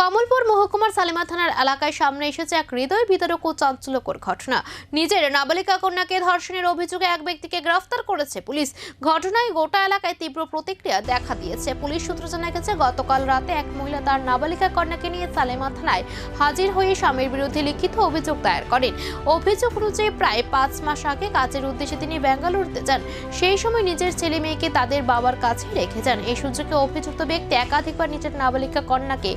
কমলপুর মহকুমার সালেমা থানার এলাকায় সামনে এসেছে এক হৃদয় বিদারক ও চাঞ্চল্যকর ঘটনা। নিজের নাবালিকা কন্যাকে ধর্ষণের অভিযোগে এক ব্যক্তিকে গ্রেফতার করেছে পুলিশ। ঘটনায় গোটা এলাকায় তীব্র প্রতিক্রিয়া দেখা দিয়েছে। পুলিশ সূত্র জানা গেছে, গতকাল রাতে এক মহিলা তার নাবালিকা কন্যাকে নিয়ে সালেমা থানায় হাজির হয়ে স্বামীর বিরুদ্ধে লিখিত অভিযোগ দায়ের করেন। অভিযোগ অনুযায়ী প্রায় 5 মাস আগে কাজের উদ্দেশ্যে তিনি বেঙ্গালুরুতে যান। সেই সময় নিজের ছেলে মেয়েকে তাদের বাবার কাছে রেখে যান। এই সুযোগে অভিযুক্ত ব্যক্তি একাধিকবার নিজের নাবালিকা কন্যাকে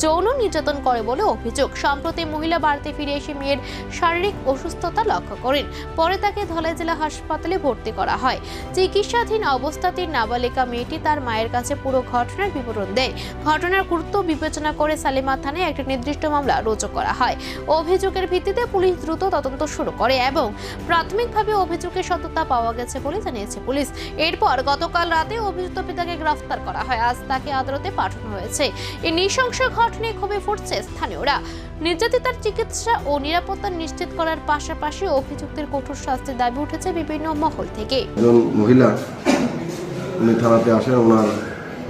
যৌন নির্যাতন করে বলে অভিযোগ। সম্প্রতি মহিলা বাড়িতে ফিরে এসে মেয়ের শারীরিক অসুস্থতা লক্ষ্য করেন। পরে তাকে ধলাই জেলা হাসপাতালে ভর্তি করা হয়। চিকিৎসাধীন অবস্থাতেই নাবালিকা মেয়েটি তার মায়ের কাছে পুরো ঘটনার বিবরণ দেয়। ঘটনার গুরুত্ব বিবেচনা করে সালেমা থানায় একটি নির্দিষ্ট মামলা রুজু করা হয়। অভিযোগের ভিত্তিতে পুলিশ দ্রুত তদন্ত শুরু করে এবং প্রাথমিকভাবে অভিযোগের সত্যতা পাওয়া গেছে বলে জানিয়েছে পুলিশ। এরপর গতকাল রাতে অভিযুক্ত পিতাকে গ্রেফতার করা হয়। আজ তাকে আদালতে পাঠানো হয়েছে। এই নৃশংস ঘটনায় ক্ষোভে ফুটছে স্থানীয়রা। নির্যাতিতার চিকিৎসা ও নিরাপত্তা নিশ্চিত করার পাশাপাশি অভিযুক্তের কঠোর শাস্তির দাবি উঠেছে বিভিন্ন মহল থেকে। একজন মহিলা উনি থানাতে আসেন ওনার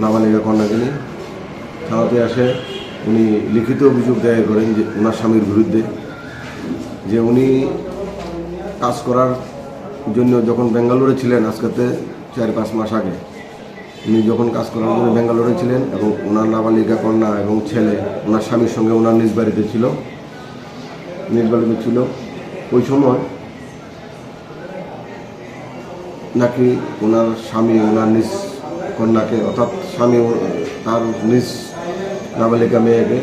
নাবালিকা কন্যাকে নিয়ে। থানাতে আসে উনি লিখিত অভিযোগ দায়ের করেন যে ওনার স্বামীর বিরুদ্ধে, যে উনি কাজ করার জন্য যখন বেঙ্গালুরু ছিলেন, আজকে 4-5 মাস আগে উনি যখন কাজ করার জন্য বেঙ্গালুরু ছিলেন এবং ওনার নাবালিকা কন্যা এবং ছেলে ওনার স্বামীর সঙ্গে ওনার নিজ বাড়িতে ছিল। ওই সময় নাকি ওনার স্বামী ওনার নিজ কন্যাকে, অর্থাৎ স্বামী তার নিজ নাবালিকা মেয়েকে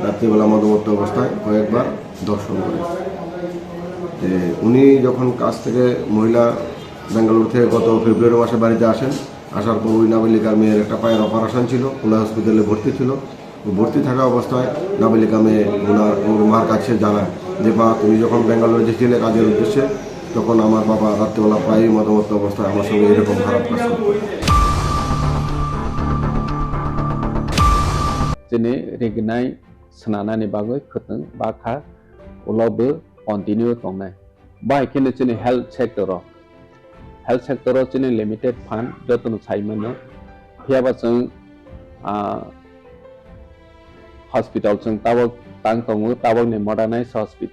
রাত্রিবেলা মধ্যবর্তী অবস্থায় কয়েকবার ধর্ষণ করে। উনি যখন কাজ থেকে মহিলা বেঙ্গালুরু থেকে গত ফেব্রুয়ারি মাসে বাড়িতে আসেন, আসার পর ওই নাবালিকার মেয়ের একটা পায়ের অপারেশন ছিল, ওনার হসপিটালে ভর্তি ছিল। ভর্তি থাকা অবস্থায় নাবালিকা মেয়ে ওর মার কাছে জানায় যে, মা, তুমি যখন বেঙ্গালুরু গেছিলে কাজের উদ্দেশ্যে, তখন আমার বাবা রাত্রিবেলা প্রায়ই মধ্যবর্তী অবস্থায় আমার সঙ্গে এরকম খারাপ কাজ করত। Jadi regenai senana ni bagai keteng bakha ulobe continue kongnai. Bai kene chini health sector chini limited fund jotun saimano hiaba chung hospital chung tabok tang tongu tabok ni modernize hospital